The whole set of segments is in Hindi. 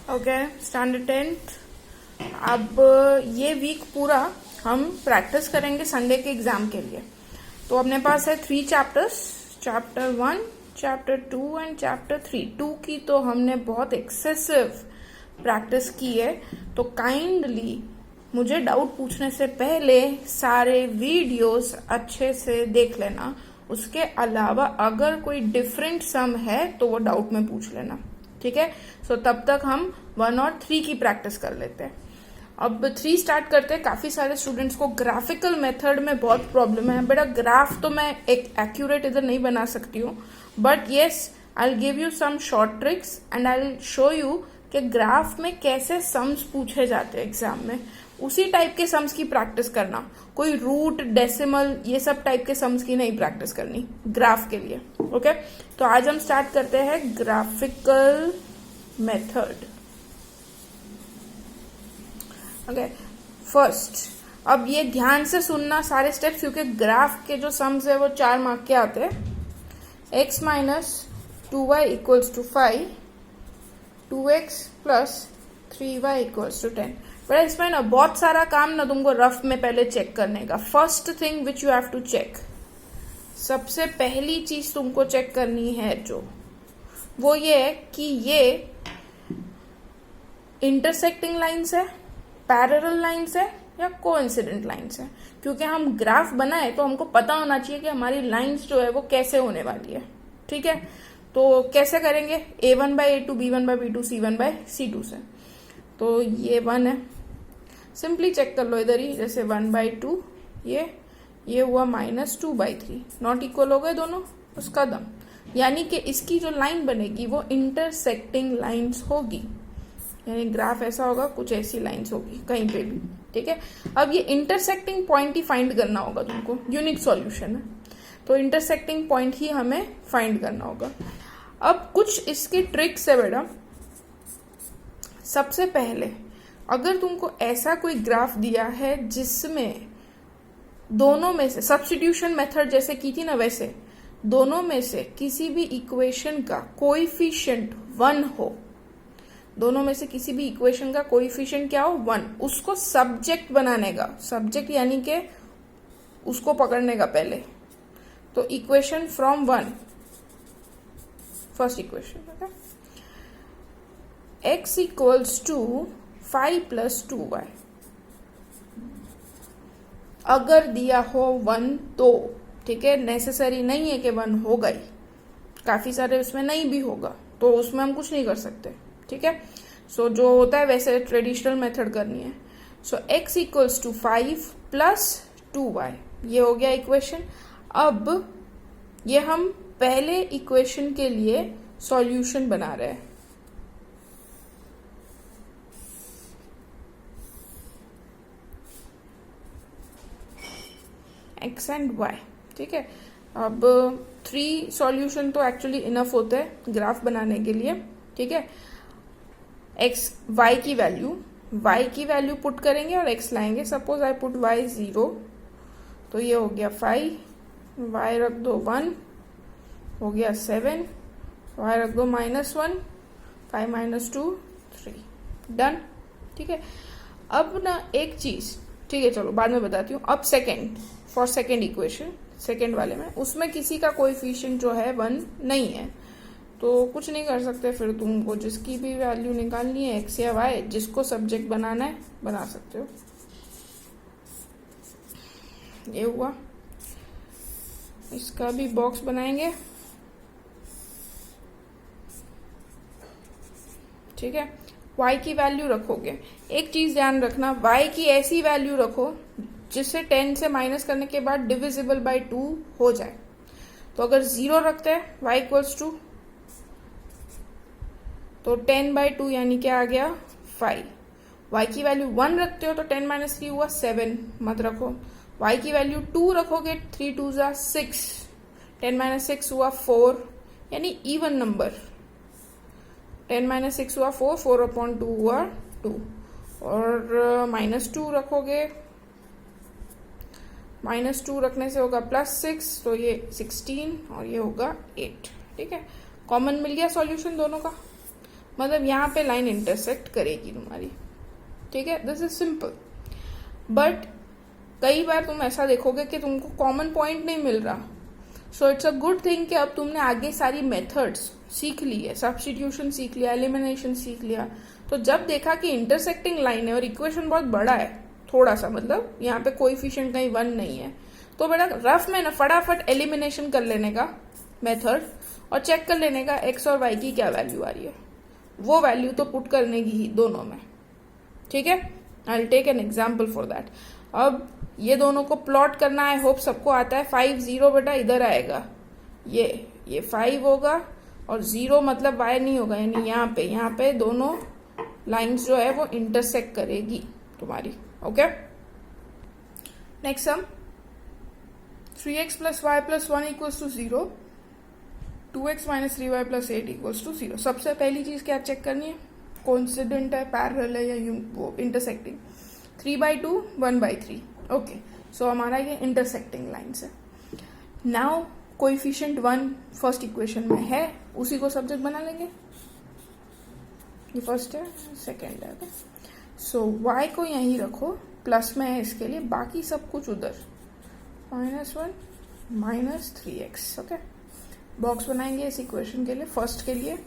Okay, standard 10th। अब ये वीक पूरा हम प्रैक्टिस करेंगे संडे के एग्जाम के लिए। तो अपने पास है 3 chapters, chapter 1, chapter 2 and chapter 3। 2 की तो हमने बहुत एक्सेसिव प्रैक्टिस की है, तो काइंडली मुझे डाउट पूछने से पहले सारे वीडियोस अच्छे से देख लेना। उसके अलावा अगर कोई डिफरेंट सम है तो वो डाउट में पूछ लेना, ठीक है। सो तब तक हम 1 और 3 की प्रैक्टिस कर लेते हैं। अब 3 स्टार्ट करते हैं। काफी सारे स्टूडेंट्स को ग्राफिकल मेथड में बहुत प्रॉब्लम है। बेटा ग्राफ तो मैं एक एक्यूरेट इधर नहीं बना सकती हूँ, but yes I will give you some short tricks and I will show you कि ग्राफ में कैसे सम्स पूछे जाते हैं एग्जाम में। उसी टाइप के सम्स की प्रैक्टिस करना, कोई रूट, डेसिमल, ये सब टाइप के सम्स की नहीं प्रैक्टिस करनी ग्राफ के लिए। ओके, तो आज हम स्टार्ट करते हैं ग्राफिकल मेथड। ओके, फर्स्ट अब ये ध्यान से सुनना सारे स्टेप्स, क्योंकि ग्राफ के जो सम्स है वो 4 मार्क के आते हैं। x minus 2y equals to 5, 2x plus 3y equals to 10। But इसमें ना बहुत सारा काम ना तुमको रफ में पहले चेक करने का। First thing which you have to check, सबसे पहली चीज तुमको चेक करनी है जो वो ये है कि ये इंटरसेक्टिंग लाइन्स है, पैरेलल लाइन्स है या कोइंसिडेंट लाइन्स है। क्योंकि हम ग्राफ बनाए तो हमको पता होना चाहिए कि हमारी लाइन्स जो है वो कैसे होने वाली है, ठीक है। तो कैसे करेंगे, a1/a2, b1/b2, c1/c2 से। तो ये 1 है, सिंपली चेक कर लो इधर ही, जैसे 1/2 ये हुआ -2/3, नॉट इक्वल हो गए दोनों, उसका दम। यानी कि इसकी जो लाइन बनेगी वो इंटरसेक्टिंग लाइन्स होगी, यानी ग्राफ ऐसा होगा, कुछ ऐसी लाइन्स होगी कहीं पे भी, ठीक है। अब ये इंटरसेक्टिंग पॉइंट ही फाइंड करना होगा तुमको, यूनिक सॉल्यूशन है तो इंटरसेक्टिंग पॉइंट ही हमें फाइंड करना होगा। अब कुछ इसकी ट्रिक्स है बेटा। सबसे पहले अगर तुमको ऐसा कोई ग्राफ दिया है जिसमें दोनों में से, सब्स्टिट्यूशन मेथड जैसे की थी ना वैसे, दोनों में से किसी भी इक्वेशन का कोएफिशिएंट 1 हो, दोनों में से किसी भी इक्वेशन का कोएफिशिएंट क्या हो, 1, उसको सब्जेक्ट बनाने का, सब्जेक्ट यानी कि उसको पकड़ने का पहले। तो equation from 1, first equation, x equals to 5 plus 2y। अगर दिया हो 1 तो ठीक है, नेसेसरी नहीं है कि 1 होगा ही, काफी सारे उसमें नहीं भी होगा, तो उसमें हम कुछ नहीं कर सकते, ठीक है। सो जो होता है वैसे ट्रेडिशनल मेथड करनी है। So x equals to 5 plus 2y, ये हो गया इक्वेशन। अब ये हम पहले इक्वेशन के लिए सॉल्यूशन बना रहे हैं। x एंड y, ठीक है। अब 3 सॉल्यूशन तो एक्चुअली इनफ होते हैं ग्राफ बनाने के लिए, ठीक है। y की वैल्यू पुट करेंगे और x लाएंगे। सपोज आई पुट y 0, तो ये हो गया 5, y रख दो 1, हो गया 7, y रख दो -1, 5 - 2 3, डन, ठीक है। अब ना एक चीज, ठीक है चलो बाद में बताती हूँ। अब फॉर सेकेंड इक्वेशन, सेकेंड वाले में, उसमें किसी का कोएफिशिएंट जो है 1 नहीं है, तो कुछ नहीं कर सकते। फिर तुमको जिसकी भी वैल्यू निकालनी है, x या y, जिसको सब्जेक्ट बनाना है बना सकते हो। ये हुआ, इसका भी बॉक्स बनाएंगे, ठीक है। y की वैल्यू रखोगे, एक चीज ध्यान रखना, y की ऐसी वैल्यू रखो जिससे 10 से माइनस करने के बाद डिविजिबल बाय 2 हो जाए। तो अगर 0 रखते हैं y इक्वल्स टू, तो 10/2 यानी क्या आ गया 5। y की वैल्यू 1 रखते हो तो 10 - 3 हुआ 7, मत रखो। y की वैल्यू 2 रखोगे, 3 2 जा 6, 10 - 6 हुआ 4, यानी इवन नंबर। 10 - 6 हुआ 4, 4/2 हुआ 2, और -2 रखोगे, -2 रखने से होगा +6, तो ये 16 और ये होगा 8, ठीक है। कॉमन मिल गया सॉल्यूशन दोनों का। मतलब यहाँ पे लाइन इंटरसेक्ट करेगी तुम्हारी, ठीक है। This is simple. बट कई बार तुम ऐसा देखोगे कि तुमको कॉमन पॉइंट नहीं मिल रहा, so it's a good thing कि अब तुमने आगे सारी मेथड्स सीख ली है, सब्स्टिट्यूशन सीख लिया, एलिमिनेशन सीख लिया। तो जब देखा कि इंटरसेक्टिंग लाइन है और इक्वेशन बहुत बड़ा है थोड़ा सा, मतलब यहाँ पे कोएफिशिएंट कहीं 1 नहीं है, तो बेटा रफ में ना फटाफट एलिमिनेशन कर लेने का मेथड और चेक कर लेने का एक्स और वाई की क्या वैल्यू आ रही है, वो वैल्यू तो पुट करने की ही दोनों में, ठीक है। I will take an example for that. अब ये दोनों को प्लॉट करना, आई होप सबको आता है। 5 0 बेटा इधर आएगा, ये 5 होगा और 0 मतलब y नहीं होगा, यानी यहाँ पे दोनों लाइंस जो है वो इंटरसेक्ट करेगी तुम्हारी, okay. Next sum, 3x + y + 1 = 0, 2x - 3y + 8 = 0। सबसे पहली चीज क्या चेक करनी है, कोइंसिडेंट है, पैरेलल है या वो इंटरसेक्टिंग। 3/2 1/3, ओके। सो हमारा ये इंटरसेक्टिंग लाइन्स है। नाउ कोएफिशिएंट 1 फर्स्ट इक्वेशन में है, उसी को सब्जेक्ट बना लेंगे। ये फर्स्ट है, सेकेंड है, ओके। सो y को यहीं रखो, प्लस में है इसके लिए, बाकी सब कुछ उधर, -1 - 3x, ओके। बॉक्स बनाएंगे इस इक्वेशन के लिए, फर्स्ट के लिए।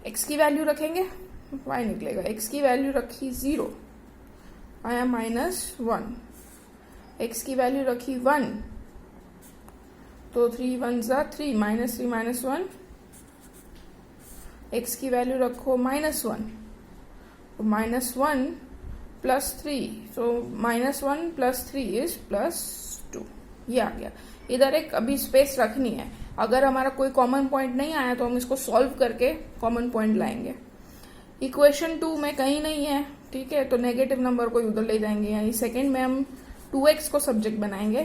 x की वैल्यू रखेंगे, y निकलेगा। x की वैल्यू रखी 0, आया -1। x की वैल्यू रखी 1, तो 3 1 = 3, -3 - 1। x की वैल्यू रखो -1, तो -1 + 3, तो -1 + 3 इज +2, ये आ गया। इधर एक अभी स्पेस रखनी है, अगर हमारा कोई कॉमन पॉइंट नहीं आया तो हम इसको सॉल्व करके कॉमन पॉइंट लाएंगे। इक्वेशन 2 में कहीं नहीं है, ठीक है, तो नेगेटिव नंबर को उधर ले जाएंगे, यानी सेकंड में हम 2x को सब्जेक्ट बनाएंगे,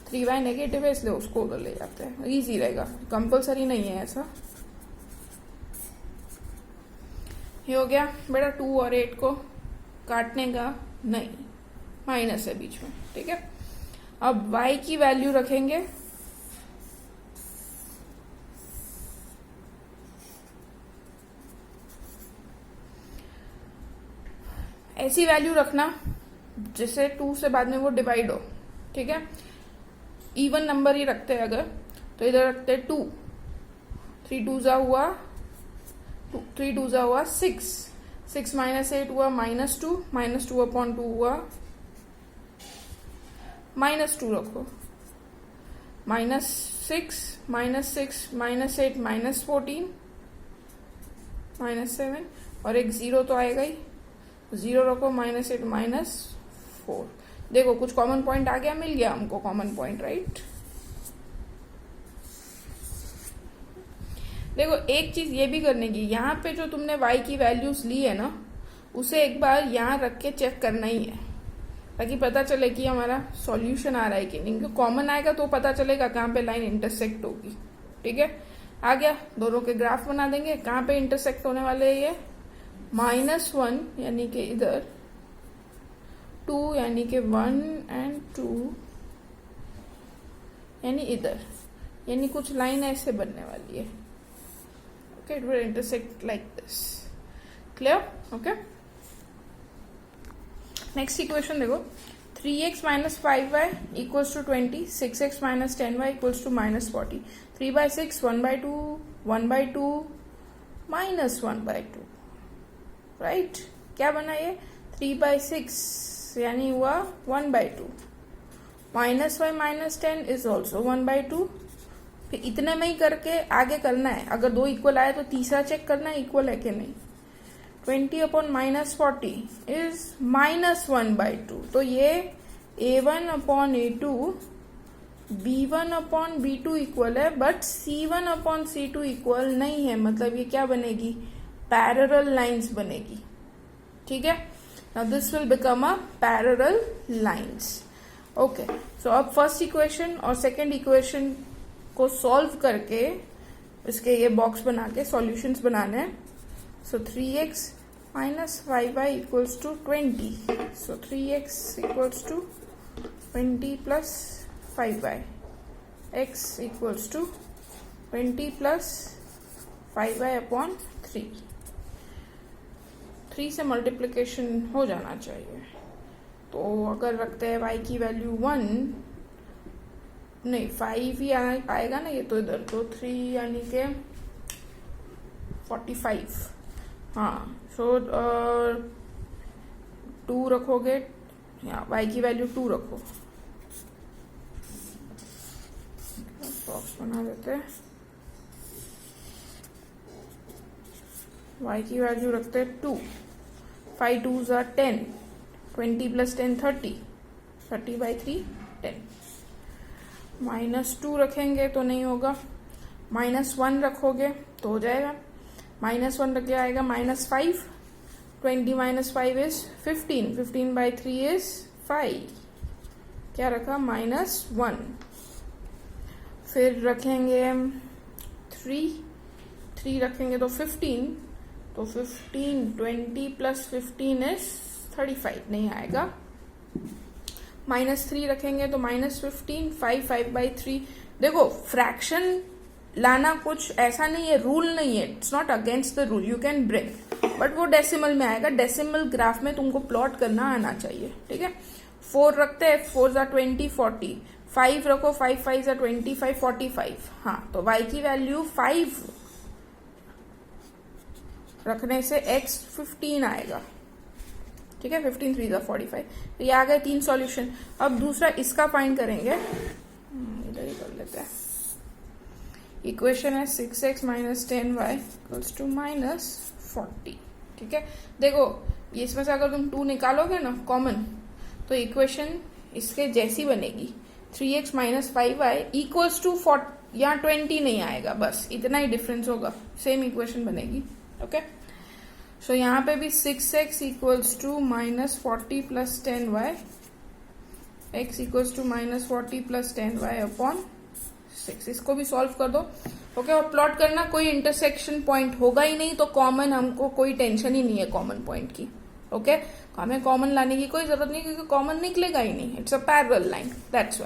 3y नेगेटिव है इसलिए उसको उधर ले जाते हैं, इजी रहेगा, कंपलसरी नहीं है ऐसा। ये हो गया बेटा। 2 और 8 को काटने का नहीं, माइनस है बीच में, ठीक है। अब y की वैल्यू रखेंगे, ऐसी वैल्यू रखना जिससे 2 से बाद में वो डिवाइड हो, ठीक है। इवन नंबर ही रखते हैं अगर, तो इधर रखते हैं 2, 3 2 हुआ 6, 6 - 8 हुआ -2, -2/2 हुआ -2 रखो, -6 -6 -8 -14 -7, और एक 0 तो आएगा ही, 0 रखो, -8 -4। देखो कुछ कॉमन पॉइंट आ गया, मिल गया हमको कॉमन पॉइंट, राइट। देखो एक चीज ये भी करने की, यहाँ पे जो तुमने y की वैल्यूज ली है ना, उसे एक बार यहाँ रख के चेक करना ही है, ताकि पता चले कि हमारा सॉल्यूशन आ रहा है कि नहीं। क्योंकि कॉमन आएगा तो पता चलेगा कहाँ पे लाइन इंटरसेक्ट होगी, ठीक है। आ गया, दोनों के ग्राफ बना देंगे। कहाँ पे इंटरसेक्ट होने वाले हैं ये, -1 यानी कि इधर, 2 यानी कि 1 और 2 यानी इधर, यानी कुछ लाइन ऐसे बनने वाली है, okay. It will intersect like this, clear, okay. Next equation देखो, 3x - 5y = 20, 6x - 10y = -40, 3/6 1/2 1/2 -1/2, right. क्या बना ये, 3/6 यानी हुआ 1/2, -y - 10 इज ऑल्सो 1/2। फिर इतने में ही करके आगे करना है, अगर 2 इक्वल आए तो तीसरा चेक करना है इक्वल है कि नहीं। 20/-40 इज -1/2, तो ये a1/a2 b1/b2 इक्वल है, बट c1/c2 इक्वल नहीं है, मतलब ये क्या बनेगी, पैरेलल लाइंस बनेगी, ठीक है। Now this will become a parallel lines, okay. So अब फर्स्ट इक्वेशन और सेकंड इक्वेशन को सॉल्व करके इसके ये बॉक्स बना के सॉल्यूशंस बनाने हैं। So 3x - 5y = 20, so 3x = 20 + 5y, x equals to 20 plus 5y upon 3 से मल्टीप्लिकेशन हो जाना चाहिए। तो अगर रखते हैं y की वैल्यू 1, नहीं 5 ही आएगा ना ये तो इधर, तो 3 यानी के 45। हाँ, सो 2 रखोगे, या y की वैल्यू 2 रखो, बॉक्स बना देते हैं। y की वैल्यू रखते हैं 2, 5 2s are 10, 20 प्लस 10 30, 30 by 3 10। -2 रखेंगे तो नहीं होगा, -1 रखोगे तो हो जाएगा, -1 रख के आएगा -5, 20 minus 5 is 15, 15 by 3 is 5, क्या रखा -1। फिर रखेंगे 3 रखेंगे तो 15, तो 15 20 प्लस 15 is 35, नहीं आएगा। -3 रखेंगे तो -15, 5 by 3। देखो फ्रैक्शन लाना कुछ ऐसा नहीं है, रूल नहीं है, it's not against the rule, you can bring, but वो डेसिमल में आएगा। डेसिमल ग्राफ में तुमको प्लॉट करना आना चाहिए, ठीक है। 4 रखते हैं, 4 20 40, 5 रखो, 5 5 25 45। हाँ, तो y की वैल्यू 5 रखने से x 15 आएगा, ठीक है। 15 3 45। तो ये आ गए 3 सॉल्यूशन। अब दूसरा इसका फाइंड करेंगे, इधर ही कर लेते हैं। इक्वेशन है 6x minus 10y equals to -40, ठीक है। देखो ये इसमें से अगर तुम 2 निकालोगे ना कॉमन, तो इक्वेशन इसके जैसी बनेगी। 3x minus 5y equals to 40, यहाँ 20 नहीं आएगा, बस इतना ही डिफरेंस होगा, सेम इक्वेशन बनेगी, ओके। सो यहाँ पे भी 6x equals to -40 plus 10y, x equals to -40 plus 10y upon 6। इसको भी सॉल्व कर दो, ओके। और प्लॉट करना, कोई इंटरसेक्शन पॉइंट होगा ही नहीं, तो कॉमन, हमको कोई टेंशन ही नहीं है कॉमन पॉइंट की, ओके। हमें कॉमन लाने की कोई जरूरत नहीं, क्योंकि कॉमन निकलेगा ही नहीं, it's a parallel line, that's why.